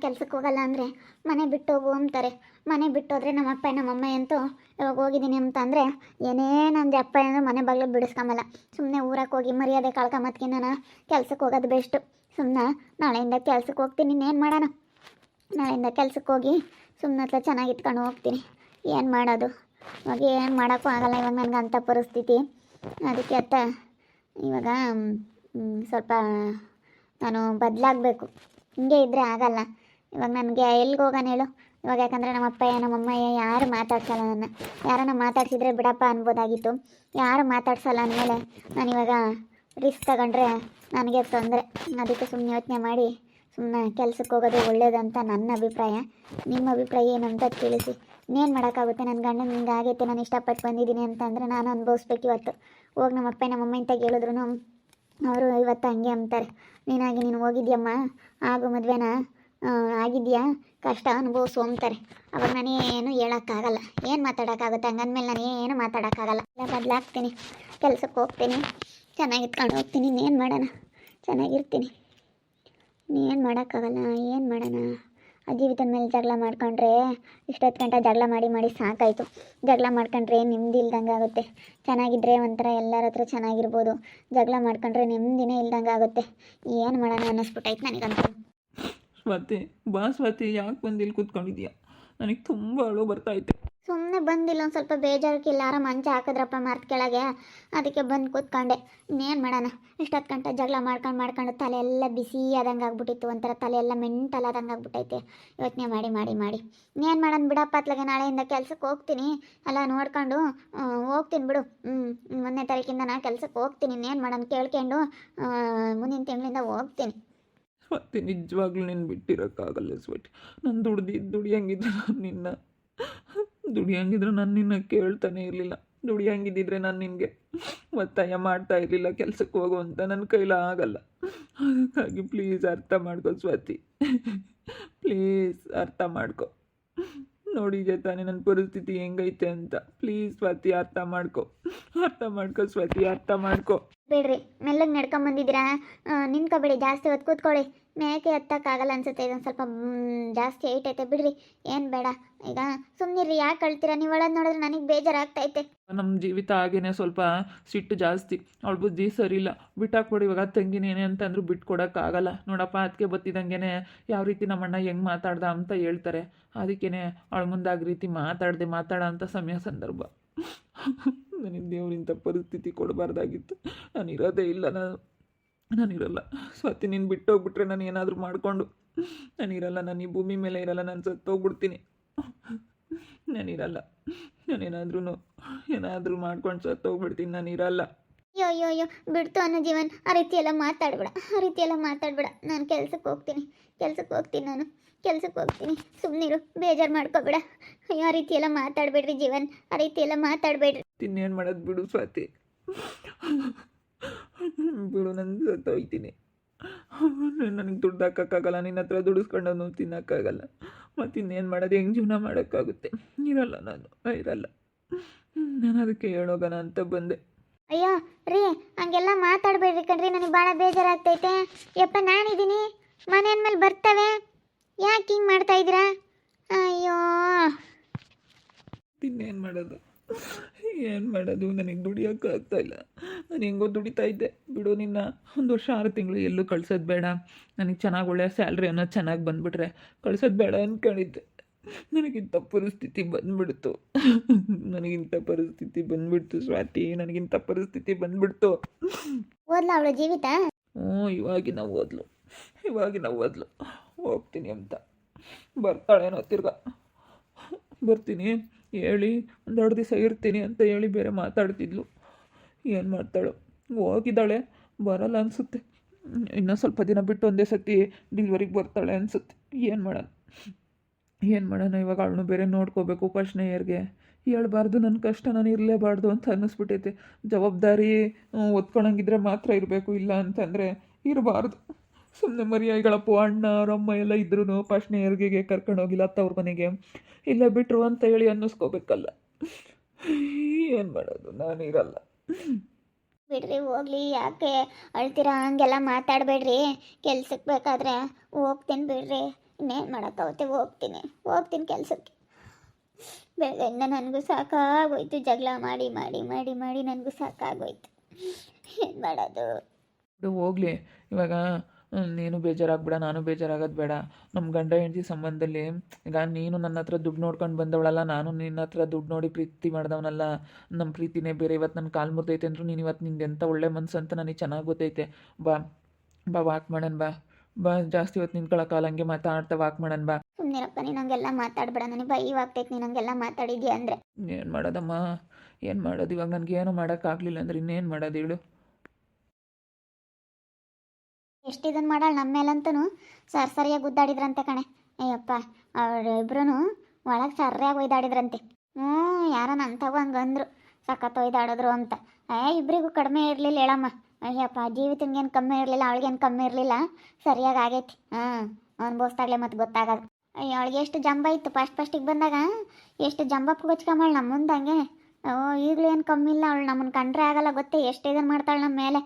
ಕೆಲ್ಸಕ್ಕೆ ಹೋಗಲ್ಲ ಅಂದರೆ ಮನೆ ಬಿಟ್ಟು ಹೋಗು ಅಂತಾರೆ. ಮನೆ ಬಿಟ್ಟು ಹೋದ್ರೆ ನಮ್ಮ ಅಪ್ಪ ನಮ್ಮಮ್ಮ ಅಂತೂ ಇವಾಗ ಹೋಗಿದ್ದೀನಿ ಅಂತ ಅಂದರೆ ಏನೇ ನಂದು ಅಪ್ಪ ಅಂದರೆ ಮನೆ ಬಾಗಿಲು ಬಿಡಿಸ್ಕೊಂಬಲ್ಲ. ಸುಮ್ಮನೆ ಊರಕ್ಕೆ ಹೋಗಿ ಮರ್ಯಾದೆ ಕಳ್ಕೊಂಬತ್ಕಿ ನಾನು ಕೆಲ್ಸಕ್ಕೆ ಹೋಗೋದು ಬೆಸ್ಟು. ಸುಮ್ಮನೆ ನಾಳೆಯಿಂದ ಕೆಲ್ಸಕ್ಕೆ ಹೋಗ್ತೀನಿ, ಇನ್ನೇನು ಮಾಡೋಣ. ನಾಳೆಯಿಂದ ಕೆಲ್ಸಕ್ಕೆ ಹೋಗಿ ಸುಮ್ಮನೆ ಹತ್ರ ಚೆನ್ನಾಗಿ ಇಟ್ಕೊಂಡು ಹೋಗ್ತೀನಿ. ಏನು ಮಾಡೋದು, ಇವಾಗ ಏನು ಮಾಡೋಕ್ಕೂ ಆಗಲ್ಲ. ಇವಾಗ ನನಗೆ ಅಂಥ ಪರಿಸ್ಥಿತಿ. ಅದಕ್ಕೆ ಅತ್ತ ಇವಾಗ ಸ್ವಲ್ಪ ನಾನು ಬದಲಾಗಬೇಕು. ಹಿಂಗೆ ಇದ್ದರೆ ಆಗಲ್ಲ. ಇವಾಗ ನನಗೆ ಎಲ್ಲಿಗೆ ಹೋಗೋಣ ಹೇಳು ಇವಾಗ? ಯಾಕಂದರೆ ನಮ್ಮ ಅಪ್ಪಯ್ಯ ನಮ್ಮಮ್ಮ ಯಾರು ಮಾತಾಡ್ಸಲ್ಲ ನನ್ನ. ಯಾರನ್ನ ಮಾತಾಡ್ಸಿದ್ರೆ ಬಿಡಪ್ಪ ಅನ್ಬೋದಾಗಿತ್ತು. ಯಾರು ಮಾತಾಡ್ಸಲ್ಲ ಅಂದಮೇಲೆ ನಾನಿವಾಗ ರಿಸ್ಕ್ ತಗೊಂಡ್ರೆ ನನಗೆ ತೊಂದರೆ. ಅದಕ್ಕೆ ಸುಮ್ಮನೆ ಯೋಚನೆ ಮಾಡಿ ಸುಮ್ಮನೆ ಕೆಲ್ಸಕ್ಕೆ ಹೋಗೋದು ಒಳ್ಳೇದಂತ ನನ್ನ ಅಭಿಪ್ರಾಯ. ನಿಮ್ಮ ಅಭಿಪ್ರಾಯ ಏನಂತ ತಿಳಿಸಿ. ಇನ್ನೇನು ಮಾಡೋಕ್ಕಾಗುತ್ತೆ, ನನ್ನ ಗಂಡನ ಹಿಂಗೆ ಆಗೈತೆ, ನಾನು ಇಷ್ಟಪಟ್ಟು ಬಂದಿದ್ದೀನಿ ಅಂತಂದರೆ ನಾನು ಅನುಭವಿಸ್ಬೇಕು. ಇವತ್ತು ಹೋಗಿ ನಮ್ಮ ಅಪ್ಪ ನಮ್ಮಮ್ಮ ಇಂತ ಹೇಳಿದ್ರು ಅವರು ಇವತ್ತು ಹಂಗೆ ಅಂತಾರೆ, ನೀನು ಹೋಗಿದ್ಯಮ್ಮ, ಆಗು ಮದುವೆನ ಆಗಿದೆಯಾ, ಕಷ್ಟ ಅನುಭವಿಸು ಅಂತಾರೆ. ಅವಾಗ ನಾನೇನು ಹೇಳೋಕ್ಕಾಗಲ್ಲ, ಏನು ಮಾತಾಡೋಕ್ಕಾಗುತ್ತೆ? ಹಂಗಂದ್ಮೇಲೆ ನಾನು ಏನು ಮಾತಾಡೋಕ್ಕಾಗಲ್ಲ. ಬದಲಾಗ್ತೀನಿ, ಕೆಲ್ಸಕ್ಕೆ ಹೋಗ್ತೀನಿ, ಚೆನ್ನಾಗಿ ಇಟ್ಕೊಂಡು ಹೋಗ್ತೀನಿ. ಇನ್ನೇನು ಮಾಡೋಣ, ಚೆನ್ನಾಗಿರ್ತೀನಿ. ಇನ್ನೇನು ಮಾಡೋಕ್ಕಾಗಲ್ಲ, ಏನು ಮಾಡೋಣ? ಆ ಜೀವಿತದ ಮೇಲೆ ಜಗಳ ಮಾಡ್ಕೊಂಡ್ರೆ ಇಷ್ಟೊತ್ತು ಗಂಟೆ ಜಗಳ ಮಾಡಿ ಸಾಕಾಯಿತು. ಜಗಳ ಮಾಡ್ಕೊಂಡ್ರೆ ನೆಮ್ಮದಿ ಇಲ್ದಂಗೆ ಆಗುತ್ತೆ. ಚೆನ್ನಾಗಿದ್ದರೆ ಒಂಥರ ಎಲ್ಲರ ಹತ್ರ ಚೆನ್ನಾಗಿರ್ಬೋದು. ಜಗಳ ಮಾಡ್ಕೊಂಡ್ರೆ ನೆಮ್ಮದಿನೇ ಇಲ್ದಂಗೆ ಆಗುತ್ತೆ. ಏನು ಮಾಡೋಣ ಅನ್ನಿಸ್ಬಿಟ್ಟೈತೆ ನನಗಂತೂ. ಸ್ವಾತಿ, ಬಾ ಸ್ವಾತಿ, ಯಾಕೆ ಬಂದು ಇಲ್ಲಿ ಕೂತ್ಕೊಂಡಿದ್ಯಾ? ನನಗೆ ತುಂಬ ಅಳು ಬರ್ತಾಯಿತ್ತು. ಸುಮ್ಮನೆ ಬಂದಿಲ್ಲ, ಒಂದು ಸ್ವಲ್ಪ ಬೇಜಾರಕ್ಕೆ ಎಲ್ಲಾರ ಮಂಚ ಹಾಕಿದ್ರಪ್ಪ ಮರ್ತ್ ಕೆಳಗೆ, ಅದಕ್ಕೆ ಬಂದು ಕೂತ್ಕೊಂಡೆ. ಇನ್ನೇನು ಮಾಡೋಣ? ಇಷ್ಟೊತ್ತು ಗಂಟೆ ಜಗಳ ಮಾಡ್ಕೊಂಡು ತಲೆ ಎಲ್ಲ ಬಿಸಿ ಆದಂಗೆ ಆಗ್ಬಿಟ್ಟಿತ್ತು. ಒಂಥರ ತಲೆ ಎಲ್ಲ ಮೆಂಟಲ್ ಆದಂಗೆ ಆಗ್ಬಿಟ್ಟೈತೆ ಯೋಚನೆ ಮಾಡಿ. ಇನ್ನೇನು ಮಾಡೋಣ ಬಿಡಪ್ಪ, ಅತ್ಲಾಗೆ ನಾಳೆಯಿಂದ ಕೆಲ್ಸಕ್ಕೆ ಹೋಗ್ತೀನಿ. ಅಲ್ಲ ನೋಡ್ಕೊಂಡು ಹೋಗ್ತೀನಿ ಬಿಡು. 1ನೇ ತಾರೀಕಿಂದ ನಾನು ಕೆಲ್ಸಕ್ಕೆ ಹೋಗ್ತೀನಿ. ಇನ್ನೇನು ಮಾಡೋಣ ಕೇಳ್ಕೊಂಡು ಮುಂದಿನ ತಿಂಗಳಿಂದ ಹೋಗ್ತೀನಿ. ಸ್ವಾತಿ, ನಿಜವಾಗ್ಲೂ ನೀನು ಬಿಟ್ಟಿರೋಕ್ಕಾಗಲ್ಲ ಸ್ವಾತಿ. ನಾನು ದುಡಿಯಂಗಿದ್ರೆ ನಾನು ನಿನ್ನ ಕೇಳ್ತಾನೆ ಇರಲಿಲ್ಲ. ದುಡಿಯಂಗಿದ್ದಿದ್ರೆ ನಾನು ನಿನಗೆ ಒತ್ತಾಯ ಮಾಡ್ತಾ ಇರಲಿಲ್ಲ ಕೆಲ್ಸಕ್ಕೆ ಹೋಗು ಅಂತ. ನನ್ನ ಕೈಲ ಆಗಲ್ಲ. ಅದಕ್ಕಾಗಿ ಪ್ಲೀಸ್ ಅರ್ಥ ಮಾಡ್ಕೊ ಸ್ವಾತಿ, ಪ್ಲೀಸ್ ಅರ್ಥ ಮಾಡ್ಕೊ. ನೋಡಿದೆ ತಾನೇ ನನ್ನ ಪರಿಸ್ಥಿತಿ ಹೆಂಗೈತೆ ಅಂತ. ಪ್ಲೀಸ್ ಸ್ವಾತಿ, ಅರ್ಥ ಮಾಡ್ಕೊ ಸ್ವಾತಿ, ಅರ್ಥ ಮಾಡ್ಕೊ. ಬೇಡ್ರಿ, ಮೆಲ್ಲಗೆ ನಡ್ಕೊಂಬಂದಿದ್ದೀರಾ, ನಿಂತ್ಕೊಬೇಡಿ, ಜಾಸ್ತಿ ಹೊತ್ತು ಕೂತ್ಕೊಳ್ಳಿ. ಮೇಕೆ ಎತ್ತಕ್ಕಾಗಲ್ಲ ಅನ್ಸುತ್ತೆ, ಇದೊಂದು ಸ್ವಲ್ಪ ಜಾಸ್ತಿ ಏಟ್ ಐತೆ ಬಿಡ್ರಿ. ಏನು ಬೇಡ, ಈಗ ಸುಮ್ಮನಿರಿ, ಯಾಕೆ ಕಳ್ತೀರಾ? ನೀವು ಒಳಗೆ ನೋಡಿದ್ರೆ ನನಗೆ ಬೇಜಾರಾಗ್ತೈತೆ. ನಮ್ಮ ಜೀವಿತ ಹಾಗೇನೆ ಸ್ವಲ್ಪ ಸಿಟ್ಟು ಜಾಸ್ತಿ. ಅವಳ ಬುದ್ಧಿ ಸರಿ ಇಲ್ಲ. ಬಿಟ್ಟಾಕ್ಬಿಡಿ. ಇವಾಗ ತಂಗಿನೇನೆ ಅಂತಂದ್ರೂ ಬಿಟ್ಕೊಡೋಕ್ಕಾಗಲ್ಲ ನೋಡಪ್ಪ. ಅದಕ್ಕೆ ಬತ್ತಿದಂಗೆ ಯಾವ ರೀತಿ ನಮ್ಮಣ್ಣ ಹೆಂಗೆ ಮಾತಾಡ್ದ ಅಂತ ಹೇಳ್ತಾರೆ. ಅದಕ್ಕೇ ಅವಳ ಮುಂದಾಗಿ ರೀತಿ ಮಾತಾಡೋ ಅಂಥ ಸಮಯ ಸಂದರ್ಭ. ನನಗೆ ದೇವರಿಂಥ ಪರಿಸ್ಥಿತಿ ಕೊಡಬಾರ್ದಾಗಿತ್ತು. ನಾನು ಇರೋದೇ ಇಲ್ಲ, ನಾನಿರಲ್ಲ ಸ್ವಾತಿ. ನೀನು ಬಿಟ್ಟೋಗ್ಬಿಟ್ರೆ ನಾನು ಏನಾದರೂ ಮಾಡಿಕೊಂಡು ನಾನಿರಲ್ಲ. ನಾನು ಈ ಭೂಮಿ ಮೇಲೆ ಇರಲ್ಲ, ನಾನು ಸತ್ತೋಗ್ಬಿಡ್ತೀನಿ. ನಾನಿರಲ್ಲ. ಏನಾದರೂ ಮಾಡ್ಕೊಂಡು ಸತ್ತೋಗ್ಬಿಡ್ತೀನಿ. ನಾನಿರಲ್ಲ. ಅಯ್ಯೋ ಬಿಡ್ತು ಅನ್ನೋ ಜೀವನ್. ಆ ರೀತಿ ಎಲ್ಲ ಮಾತಾಡ್ಬೇಡ. ನಾನು ಕೆಲ್ಸಕ್ಕೆ ಹೋಗ್ತೀನಿ. ನಾನು ಕೆಲ್ಸಕ್ಕೆ ಹೋಗ್ತೀನಿ. ಸುಮ್ಮನಿರು, ಬೇಜಾರು ಮಾಡ್ಕೋಬೇಡ. ಅಯ್ಯೋ, ಆ ರೀತಿ ಎಲ್ಲ ಮಾತಾಡಬೇಡ್ರಿ ಜೀವನ್, ಆ ರೀತಿ ಎಲ್ಲ ಮಾತಾಡಬೇಡ್ರಿ. ಇನ್ನೇನು ಮಾಡೋದು ಬಿಡು ಸ್ವಾತಿ, ಬಿಡು. ನಾನು ಸತ್ತೋಯ್ತೀನಿ. ನನಗೆ ದುಡ್ಡು ಹಾಕೋಕ್ಕಾಗಲ್ಲ, ನಿನ್ನ ಹತ್ರ ದುಡಿಸ್ಕೊಂಡು ತಿನ್ನೋಕ್ಕಾಗಲ್ಲ. ಮತ್ತು ಇನ್ನೇನು ಮಾಡೋದು? ಹೆಂಗೆ ಜೀವನ ಮಾಡೋಕ್ಕಾಗುತ್ತೆ? ಇರಲ್ಲ, ನಾನು ಅದಕ್ಕೆ ಹೇಳೋಗೋಣ ಅಂತ ಬಂದೆ. ಅಯ್ಯೋ ರೀ, ಹಂಗೆಲ್ಲ ಮಾತಾಡಬೇಡ್ರಿ ಕಣ್ರಿ, ನನಗೆ ಭಾಳ ಬೇಜಾರಾಗ್ತೈತೆ. ಯಪ್ಪ, ನಾನಿದ್ದೀನಿ, ಮನೆ ಅಂದಮೇಲೆ ಬರ್ತವೆ. ಯಾಕೆ ಹಿಂಗೆ ಮಾಡ್ತಾ ಇದ್ದೀರಾ? ಅಯ್ಯೋ, ಇನ್ನೇನು ಮಾಡೋದು? ನನಗೆ ದುಡಿಯೋಕ್ಕಾಗ್ತಾ ಇಲ್ಲ. ನಾನು ಹೆಂಗೋ ದುಡಿತಾ ಇದ್ದೆ ಬಿಡು. ನಿನ್ನ 1 ವರ್ಷ 6 ತಿಂಗಳು ಎಲ್ಲೂ ಕಳ್ಸೋದು ಬೇಡ. ನನಗೆ ಚೆನ್ನಾಗಿ ಒಳ್ಳೆಯ ಸ್ಯಾಲ್ರಿ ಅನ್ನೋದು ಚೆನ್ನಾಗಿ ಬಂದುಬಿಟ್ರೆ ಕಳ್ಸೋದು ಬೇಡ ಅಂದ್ಕೊಂಡಿದ್ದೆ. ನನಗಿಂಥ ಪರಿಸ್ಥಿತಿ ಬಂದುಬಿಡ್ತು. ಸ್ವಾತಿ, ನನಗಿಂಥ ಪರಿಸ್ಥಿತಿ ಬಂದುಬಿಡ್ತು. ಓದ್ಲಾ ಅವಳ ಜೀವಿತ? ಇವಾಗಿನ ಓದ್ಲು. ಹೋಗ್ತೀನಿ ಅಂತ ಬರ್ತಾಳೇನೋ. ತಿರ್ಗಾ ಬರ್ತೀನಿ ಹೇಳಿ 1-2 ದಿವಸ ಇರ್ತೀನಿ ಅಂತ ಹೇಳಿ ಬೇರೆ ಮಾತಾಡ್ತಿದ್ಲು. ಏನು ಮಾಡ್ತಾಳೋ? ಹೋಗಿದ್ದಾಳೆ, ಬರಲ್ಲ ಅನಿಸುತ್ತೆ. ಇನ್ನೂ ಸ್ವಲ್ಪ ದಿನ ಬಿಟ್ಟು ಒಂದೇ ಸತಿ ಡಿಲ್ವರಿಗೆ ಬರ್ತಾಳೆ ಅನಿಸುತ್ತೆ. ಏನು ಮಾಡೋಣ ಇವಾಗ? ಅವಳನ್ನು ಬೇರೆ ನೋಡ್ಕೋಬೇಕು. ಉಪಾಸನೆಯರ್ಗೆ ಹೇಳ್ಬಾರ್ದು ನನ್ನ ಕಷ್ಟ, ನಾನು ಇರಲೇಬಾರ್ದು ಅಂತ ಅನ್ನಿಸ್ಬಿಟ್ಟೈತೆ. ಜವಾಬ್ದಾರಿ ಒತ್ಕೊಳಂಗಿದ್ರೆ ಮಾತ್ರ ಇರಬೇಕು, ಇಲ್ಲ ಅಂತಂದರೆ ಇರಬಾರ್ದು. ಸುಮ್ಮನೆ ಮರ್ಯಾದೆಗಳಪ್ಪ, ಅಣ್ಣ ಅವರಮ್ಮ ಎಲ್ಲ ಇದ್ರೂ ಉಪಾಸನೆಯರ್ಗೆ ಕರ್ಕೊಂಡೋಗಿಲ್ಲ ಅತ್ತವ್ರ ಮನೆಗೆ, ಇಲ್ಲ ಬಿಟ್ಟರು ಅಂತ ಹೇಳಿ ಅನ್ನಿಸ್ಕೋಬೇಕಲ್ಲ. ಏನು ಮಾಡೋದು? ನಾನಿರಲ್ಲ. ಬಿಡ್ರಿ, ಹೋಗ್ಲಿ. ಯಾಕೆ ಅಳ್ತೀರಾ? ಹಂಗೆಲ್ಲ ಮಾತಾಡಬೇಡ್ರಿ. ಕೆಲ್ಸಕ್ಕೆ ಬೇಕಾದ್ರೆ ಹೋಗ್ತೀನಿ ಬಿಡ್ರಿ. ಇನ್ನೇನು ಮಾಡೋಕ್ಕಾಗುತ್ತೆ, ಹೋಗ್ತೀನಿ ಕೆಲಸಕ್ಕೆ. ಬೆಳಗ್ಗೆಯಿಂದ ನನಗೂ ಸಾಕಾಗೋಯ್ತು, ಜಗಳ ಮಾಡಿ ಮಾಡಿ ಮಾಡಿ ಮಾಡಿ ನನಗೂ ಸಾಕಾಗೋಯ್ತು. ಏನು ಮಾಡೋದು? ಬಿಡು ಹೋಗಲಿ. ಇವಾಗ ನೀನು ಬೇಜಾರಾಗ್ಬೇಡ, ನಾನು ಬೇಜಾರಾಗೋದು ಬೇಡ. ನಮ್ಮ ಗಂಡ ಹೆಂಡತಿ ಸಂಬಂಧದಲ್ಲಿ ಈಗ ನೀನು ನನ್ನ ಹತ್ರ ದುಡ್ಡು ನೋಡ್ಕೊಂಡು ಬಂದವಳಲ್ಲ, ನಾನು ನಿನ್ನ ಹತ್ರ ದುಡ್ಡು ನೋಡಿ ಪ್ರೀತಿ ಮಾಡಿದವನಲ್ಲ. ನಮ್ಮ ಪ್ರೀತಿನೇ ಬೇರೆ. ಇವತ್ತು ನನ್ನ ಕಾಲು ಮುರಿದೈತೆ ಅಂದರೂ ನೀನು ಇವತ್ತು ನಿಂದು ಎಂಥ ಒಳ್ಳೆ ಮನಸ್ಸು ಅಂತ ನನಗೆ ಚೆನ್ನಾಗಿ ಗೊತ್ತೈತೆ. ಬಾ ಬಾ ವಾಕ್ ಮಾಡೋಣ, ಬಾ ಜಾಸ್ತಿ ಹೊತ್ತು ನಿಂತ್ಕೊಳ್ಳೋಕ್ಕಲ್ಲ, ಹಂಗೆ ಮಾತಾಡ್ತಾ ವಾಕ್ ಮಾಡೋಣ ಬಾ. ಸುಮ್ಮನಿರಪ್ಪ, ನೀನು ಹಂಗೆಲ್ಲ ಮಾತಾಡಬೇಡ, ನನಗೆ ಭಯವಾಗ್ತೈತೆ ನೀನು ಹಂಗೆಲ್ಲ ಮಾತಾಡಿದ್ಯಾ ಅಂದರೆ. ಏನು ಮಾಡೋದಮ್ಮ, ಏನು ಮಾಡೋದು? ಇವಾಗ ನನಗೇನು ಮಾಡೋಕ್ಕಾಗಲಿಲ್ಲ ಅಂದ್ರೆ ಇನ್ನೇನು ಮಾಡೋದು ಹೇಳು? ಎಷ್ಟು ಇದನ್ನು ಮಾಡಾಳ ನಮ್ಮ ಮೇಲಂತೂ ಸರಿಯಾಗಿ ಗುದ್ದಾಡಿದ್ರಂತೆ ಕಣೆ. ಅಯ್ಯಪ್ಪ, ಅವರಿಬ್ರು ಒಳಗೆ ಸರಿಯಾಗಿ ಒಯ್ದಾಡಿದ್ರಂತೆ. ಯಾರೋ ನನ್ನ ತಗೋ ಹಂಗೆ ಅಂದರು, ಸಖತ್ ಒಯ್ದಾಡಿದ್ರು ಅಂತ. ಇಬ್ಬರಿಗೂ ಕಡಿಮೆ ಇರಲಿಲ್ಲ ಹೇಳಮ್ಮ. ಅಯ್ಯಪ್ಪ, ಜೀವಿತನಿಗೇನು ಕಮ್ಮಿ ಇರಲಿಲ್ಲ, ಅವಳಿಗೇನು ಕಮ್ಮಿ ಇರಲಿಲ್ಲ. ಸರಿಯಾಗಿ ಆಗೈತಿ. ಅನ್ಭವಿಸ್ದಾಗಲೇ ಮತ್ತೆ ಗೊತ್ತಾಗೋದು. ಅಯ್ಯೋ, ಅವಳಿಗೆ ಎಷ್ಟು ಜಂಬ ಇತ್ತು ಫಸ್ಟಿಗೆ ಬಂದಾಗ, ಎಷ್ಟು ಜಂಬ ಕುಚ್ಕೊಂಬಳು ನಮ್ಮ ಮುಂದೆ ಹಂಗೆ. ಈಗಲೂ ಏನು ಕಮ್ಮಿ ಇಲ್ಲ, ಅವಳು ನಮ್ಮನ್ನು ಕಂಡ್ರೆ ಆಗಲ್ಲ ಗೊತ್ತೇ, ಎಷ್ಟು ಇದನ್ನು ಮಾಡ್ತಾಳೆ ನಮ್ಮ ಮೇಲೆ.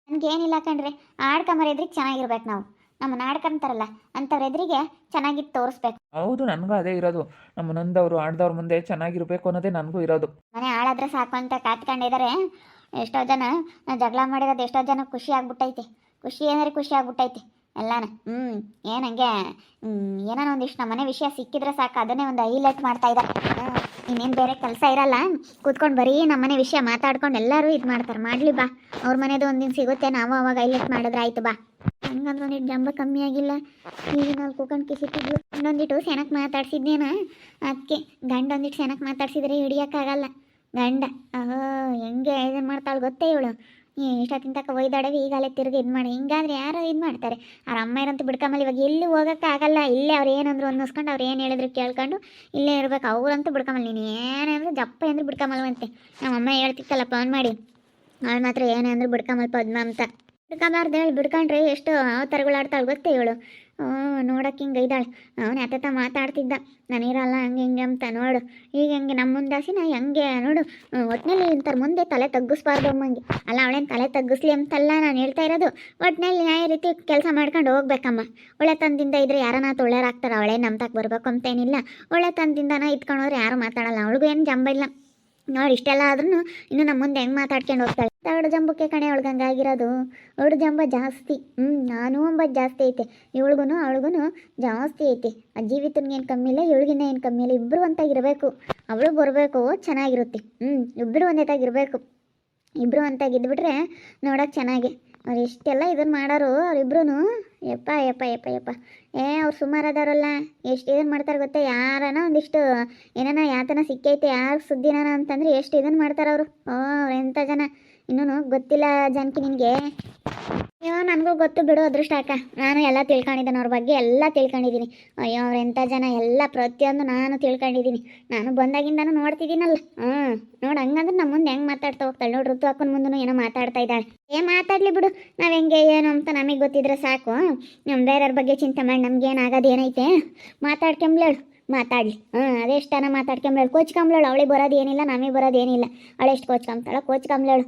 ನನಗೇನಿಲ್ಲ ಕಣ್ರಿ, ಆಡ್ಕೊಂಬರ ಎದ್ರಿಗೆ ಚೆನ್ನಾಗಿರ್ಬೇಕು. ನಾವು ನಮ್ಮನ್ನು ಆಡ್ಕೊಂತಾರಲ್ಲ ಅಂಥವ್ರ ಎದುರಿಗೆ ಚೆನ್ನಾಗಿ ತೋರಿಸ್ಬೇಕು. ಹೌದು, ನನಗೂ ಅದೇ ಇರೋದು. ನಮ್ಮ ನೊಂದವರು ಆಡ್ದವ್ರ ಮುಂದೆ ಚೆನ್ನಾಗಿರ್ಬೇಕು ಅನ್ನೋದೇ ನನಗೂ ಇರೋದು. ಮನೆ ಹಾಳಾದ್ರೆ ಸಾಕು ಅಂತ ಕಾತ್ಕೊಂಡಿದ್ದಾರೆ ಎಷ್ಟೋ ಜನ. ಜಗಳ ಮಾಡಿರೋದು ಎಷ್ಟೋ ಜನ ಖುಷಿ ಆಗ್ಬಿಟ್ಟೈತಿ. ಖುಷಿ ಆಗ್ಬಿಟ್ಟೈತಿ ಎಲ್ಲಾನ. ಏನಂಗೆ ಏನೋ ಒಂದಿಷ್ಟು ನಮ್ಮ ಮನೆ ವಿಷಯ ಸಿಕ್ಕಿದ್ರೆ ಸಾಕು, ಅದನ್ನೇ ಒಂದು ಹೈಲೈಟ್ ಮಾಡ್ತಾ ಇದ್ದಾರೆ. ಇನ್ನೇನು ಬೇರೆ ಕೆಲಸ ಇರಲ್ಲ, ಕೂತ್ಕೊಂಡು ಬರೀ ನಮ್ಮನೆ ವಿಷಯ ಮಾತಾಡ್ಕೊಂಡು ಎಲ್ಲರೂ ಇದು ಮಾಡ್ತಾರೆ. ಮಾಡಲಿ ಬಾ, ಅವ್ರ ಮನೆದು ಒಂದಿನ ಸಿಗುತ್ತೆ, ನಾವು ಅವಾಗ ಹೈಲೈಟ್ ಮಾಡಿದ್ರೆ ಆಯ್ತು ಬಾ. ನನಗಂದ್ರೆ ಒಂದಿಟ್ಟು ಜಂಬ ಕಮ್ಮಿ ಆಗಿಲ್ಲ. ಈಗ ನಾವು ಕೂತ್ಕೊಂಡು ಕಿಸಿಟ್ಟಿದ್ವು. ಇನ್ನೊಂದಿಟ್ಟು ಸೆನಕ್ಕೆ ಮಾತಾಡ್ಸಿದ್ನೇನ, ಅದಕ್ಕೆ ಗಂಡ ಒಂದಿಟ್ಟು ಸೆನಕ್ಕೆ ಮಾತಾಡ್ಸಿದ್ರೆ ಹಿಡಿಯೋಕ್ಕಾಗಲ್ಲ. ಗಂಡ ಹೆಂಗೆ ಇದನ್ನು ಮಾಡ್ತಾಳೆ ಗೊತ್ತೇ ಇವಳು. ಇಷ್ಟೊತ್ತಿನ ತಕ್ಕ ಒಯ್ದಾಡವಿ, ಈಗಾಗಲೇ ತಿರುಗಿ ಇದು ಮಾಡಿ. ಹಿಂಗಾದ್ರೆ ಯಾರು ಇದು ಮಾಡ್ತಾರೆ? ಅವ್ರ ಅಮ್ಮ ಇರಂತೂ ಬಿಡ್ಕೊಂಬಲ್ಲಿ. ಇವಾಗ ಎಲ್ಲಿ ಹೋಗೋಕ್ಕಾಗಲ್ಲ. ಇಲ್ಲೇ ಅವ್ರು ಏನಂದ್ರು ಅನ್ನಿಸ್ಕೊಂಡು, ಅವ್ರು ಏನು ಹೇಳಿದ್ರು ಕೇಳ್ಕೊಂಡು ಇಲ್ಲೇ ಇರ್ಬೇಕು. ಅವ್ರಂತೂ ಬಿಡ್ಕೊಂಬಲ್ಲ. ನೀನು ಏನಂದ್ರೆ ಜಪ್ಪ ಅಂದ್ರೆ ಬಿಡ್ಕೊಂಬಲ್ವಂತೆ. ನಮ್ಮಮ್ಮ ಹೇಳ್ತಿತ್ತಲ್ಲ ಫೋನ್ ಮಾಡಿ, ಅವಳು ಮಾತ್ರ ಏನಂದ್ರೆ ಬಿಡ್ಕೊಂಬಲ್ ಪದ್ಮ ಅಂತ. ಬಿಡ್ಕೊಂಬಾರ್ದು ಹೇಳಿ, ಬಿಡ್ಕೊಂಡ್ರೆ ಎಷ್ಟು ಅವತಾರಗಳಾಡ್ತಾಳೆ ಗೊತ್ತೇ ಇವಳು. ನೋಡೋಕೆ ಹಿಂಗೆ ಇದ್ದಾಳೆ. ಅವನು ಅತ್ತ ಮಾತಾಡ್ತಿದ್ದ, ನಾನಿರಲ್ಲ ಹಂಗೆ ಹಿಂಗೆ ಅಂತ. ನೋಡು ಈಗ ಹೆಂಗೆ ನಮ್ಮ ಮುಂದಾಸಿ ನಾ ಹೆಂಗೆ ನೋಡು. ಒಟ್ಟಿನಲ್ಲಿ ಇಂಥರ ಮುಂದೆ ತಲೆ ತಗ್ಗಿಸ್ಬಾರ್ದು ಅಮ್ಮಂಗೆ. ಅಲ್ಲ, ಅವಳೇನು ತಲೆ ತಗ್ಗಿಸ್ಲಿ ಅಂತಲ್ಲ ನಾನು ಹೇಳ್ತಾ ಇರೋದು. ಒಟ್ಟಿನಲ್ಲಿ ನ್ಯಾಯ ರೀತಿ ಕೆಲಸ ಮಾಡ್ಕೊಂಡು ಹೋಗ್ಬೇಕಮ್ಮ. ಒಳ್ಳೆ ತಂದಿಂದ ಇದ್ರೆ ಯಾರನ್ನ ತೊಳ್ಳೆರಾಗ್ತಾರೆ. ಅವಳೇ ನಮ್ಮ ತಕ್ಕ ಬರ್ಬೇಕು ಅಂತೇನಿಲ್ಲ. ಒಳ್ಳೆ ತಂದಿಂದನ ಇಟ್ಕೊಂಡೋದ್ರೆ ಯಾರು ಮಾತಾಡಲ್ಲ. ಅವಳಿಗೂ ಏನು ಜಂಬ ಇಲ್ಲ. ನೋಡಿ, ಇಷ್ಟೆಲ್ಲ ಆದ್ರೂ ಇನ್ನು ನಮ್ಮ ಮುಂದೆ ಹೆಂಗೆ ಮಾತಾಡ್ಕೊಂಡು ಹೋಗ್ತಾಳೆ. ತಗಡು ಜಂಬಕ್ಕೆ ಕಣೆ ಒಳಗಂಗಾಗಿರೋದು. ಅವಳು ಜಂಬ ಜಾಸ್ತಿ. ನಾನು ಅಂಬದು ಜಾಸ್ತಿ ಐತೆ. ಅವಳಿಗೂ ಜಾಸ್ತಿ ಐತೆ. ಆ ಜೀವಿತನಿಗೇನು ಕಮ್ಮಿ ಇಲ್ಲ, ಇವಳಿಗಿನ್ನ ಏನು ಕಮ್ಮಿ ಇಲ್ಲ. ಇಬ್ಬರು ಅಂತಾಗಿರಬೇಕು. ಅವಳು ಬರಬೇಕು, ಚೆನ್ನಾಗಿರುತ್ತೆ. ಇಬ್ಬರು ಒಂದೇತಾಗಿರಬೇಕು. ಇಬ್ಬರು ಅಂತಾಗಿದ್ಬಿಟ್ರೆ ನೋಡೋಕೆ ಚೆನ್ನಾಗಿ. ಅವ್ರು ಎಷ್ಟೆಲ್ಲ ಇದನ್ನು ಮಾಡೋರು ಅವರಿಬ್ರು. ಯಪ್ಪ ಯಪ್ಪ ಯಪ್ಪ ಯಪ್ಪ ಅವ್ರು ಸುಮಾರದಾರಲ್ಲ, ಎಷ್ಟು ಇದನ್ನು ಮಾಡ್ತಾರೆ ಗೊತ್ತಾ? ಯಾರನ ಒಂದಿಷ್ಟು ಏನಾನ ಯಾತನ ಸಿಕ್ಕೈತೆ, ಯಾರು ಸುದ್ದಿನ ಅಂತಂದರೆ ಎಷ್ಟು ಇದನ್ನು ಮಾಡ್ತಾರೆ ಅವರು. ಅವ್ರು ಎಂಥ ಜನ ಇನ್ನೂ ಗೊತ್ತಿಲ್ಲ ಜಾನಕಿ ನಿನಗೆ. ಅಯ್ಯೋ, ನನಗೂ ಗೊತ್ತು ಬಿಡು, ಅದೃಷ್ಟ ಅಕ್ಕ. ನಾನು ಎಲ್ಲ ತಿಳ್ಕೊಂಡಿದ್ದೀನಿ, ಅವ್ರ ಬಗ್ಗೆ ಎಲ್ಲ ತಿಳ್ಕೊಂಡಿದ್ದೀನಿ. ಅಯ್ಯೋ, ಅವ್ರು ಎಂಥ ಜನ ಎಲ್ಲ ಪ್ರತಿಯೊಂದು ನಾನು ತಿಳ್ಕೊಂಡಿದ್ದೀನಿ. ನಾನು ಬಂದಾಗಿಂದನೂ ನೋಡ್ತಿದ್ದೀನಲ್ಲ. ನೋಡು, ಹಂಗಂದ್ರೆ ನಮ್ಮ ಮುಂದೆ ಹೆಂಗೆ ಮಾತಾಡ್ತಾ ಹೋಗ್ತಾಳೆ ನೋಡು. ಋತು ಅಕ್ಕನ ಮುಂದೂ ಏನೋ ಮಾತಾಡ್ತಾ ಇದ್ದಾಳೆ. ಮಾತಾಡಲಿ ಬಿಡು, ನಾವು ಹೆಂಗೆ ಏನು ಅಂತ ನಮಗೆ ಗೊತ್ತಿದ್ರೆ ಸಾಕು. ನಮ್ಮ ಬೇರೆಯವ್ರ ಬಗ್ಗೆ ಚಿಂತೆ ಮಾಡಿ ನಮ್ಗೇನಾಗೋದು ಏನೈತೆ? ಮಾತಾಡ್ಕೊಂಬ್ಲೇಳು, ಮಾತಾಡಲಿ. ಅದೆಷ್ಟನ ಮಾತಾಡ್ಕೊಂಬ್ಲೇಳು, ಕೋಚ್ಕೊಂಬ್ಲೇಳು. ಅವಳಿಗೆ ಬರೋದು ಏನಿಲ್ಲ, ನಮಗೆ ಬರೋದು ಏನಿಲ್ಲ. ಅವಳೆಷ್ಟು ಕೋಚ್ಕೊಂಬ್ಲೇಳು.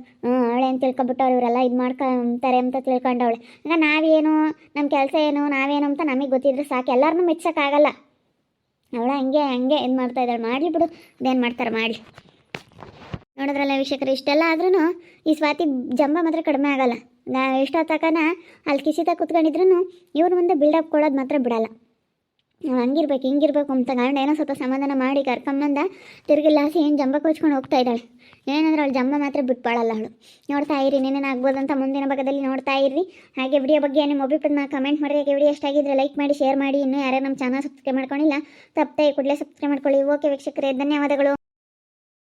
ಅವಳೇನು ತಿಳ್ಕೊಬಿಟ್ಟವ್ರು ಇವರೆಲ್ಲ ಇದು ಮಾಡ್ಕೊಂತಾರೆ ಅಂತ ತಿಳ್ಕೊಂಡವಳೆ. ಈಗ ನಾವೇನು, ನಮ್ಮ ಕೆಲಸ ಏನು, ನಾವೇನು ಅಂತ ನಮಗೆ ಗೊತ್ತಿದ್ರೆ ಸಾಕು. ಎಲ್ಲರನ್ನೂ ಮೆಚ್ಚೋಕ್ಕಾಗಲ್ಲ. ಅವಳ ಹಂಗೆ ಇದು ಮಾಡ್ತಾ ಇದ್ದಾಳೆ. ಮಾಡಲಿ ಬಿಡು, ಅದೇನು ಮಾಡ್ತಾರೆ ಮಾಡಲಿ. ನೋಡಿದ್ರಲ್ಲ ವೀಕ್ಷಕರು, ಇಷ್ಟೆಲ್ಲ ಆದ್ರೂ ಈ ಸ್ವಾತಿ ಜಂಬ ಮಾತ್ರ ಕಡಿಮೆ ಆಗಲ್ಲ. ಇಷ್ಟೊತ್ತಕನ ಅಲ್ಲಿ ಕಿಸಿತ ಕೂತ್ಕೊಂಡಿದ್ರು ಇವ್ರ ಮುಂದೆ ಬಿಲ್ಡಪ್ ಕೊಡೋದು ಮಾತ್ರ ಬಿಡಲ್ಲ. ನಾವು ಹಂಗಿರ್ಬೇಕು ಹಿಂಗಿರ್ಬೇಕು ಅಂತ ಗಂಡ ಏನೋ ಸ್ವಲ್ಪ ಸಮಾಧಾನ ಮಾಡಿ ಕರ್ಕೊಂಬಂದ ತಿರುಗಿಲ್ಲಾಸಿ ಏನು ಜಂಬ ಕೊಚ್ಕೊಂಡು ಹೋಗ್ತಾ ಇದ್ದಾಳೆ. ಏನಂದ್ರೆ ಅವಳು ಜಂಬ ಮಾತ್ರ ಬಿಟ್ಪಾಳಲ್ಲ ಅವಳು. ನೋಡ್ತಾ ಇರಿ, ಏನೇನು ಆಗ್ಬೋದು ಅಂತ ಮುಂದಿನ ಭಾಗದಲ್ಲಿ ನೋಡ್ತಾ ಇರ್ರಿ. ಹಾಗೆ ವಿಡಿಯೋ ಬಗ್ಗೆ ನಿಮ್ಮ ಅಭಿಪ್ರಾಯನ ಕಮೆಂಟ್ ಮಾಡಿ. ಹಾಗೆ ವಿಡಿಯೋ ಎಷ್ಟಾಗಿದ್ರೆ ಲೈಕ್ ಮಾಡಿ, ಶೇರ್ ಮಾಡಿ. ಇನ್ನೂ ಯಾರ್ಯಾರು ನಮ್ಮ ಚಾನಲ್ ಸಬ್ಸ್ಕ್ರೈಬ್ ಮಾಡ್ಕೊಂಡಿಲ್ಲ ತಪ್ಪದೆ ಕೂಡಲೇ ಸಬ್ಸ್ಕ್ರೈಬ್ ಮಾಡ್ಕೊಳ್ಳಿ. ಓಕೆ ವೀಕ್ಷಕರೇ, ಧನ್ಯವಾದಗಳು.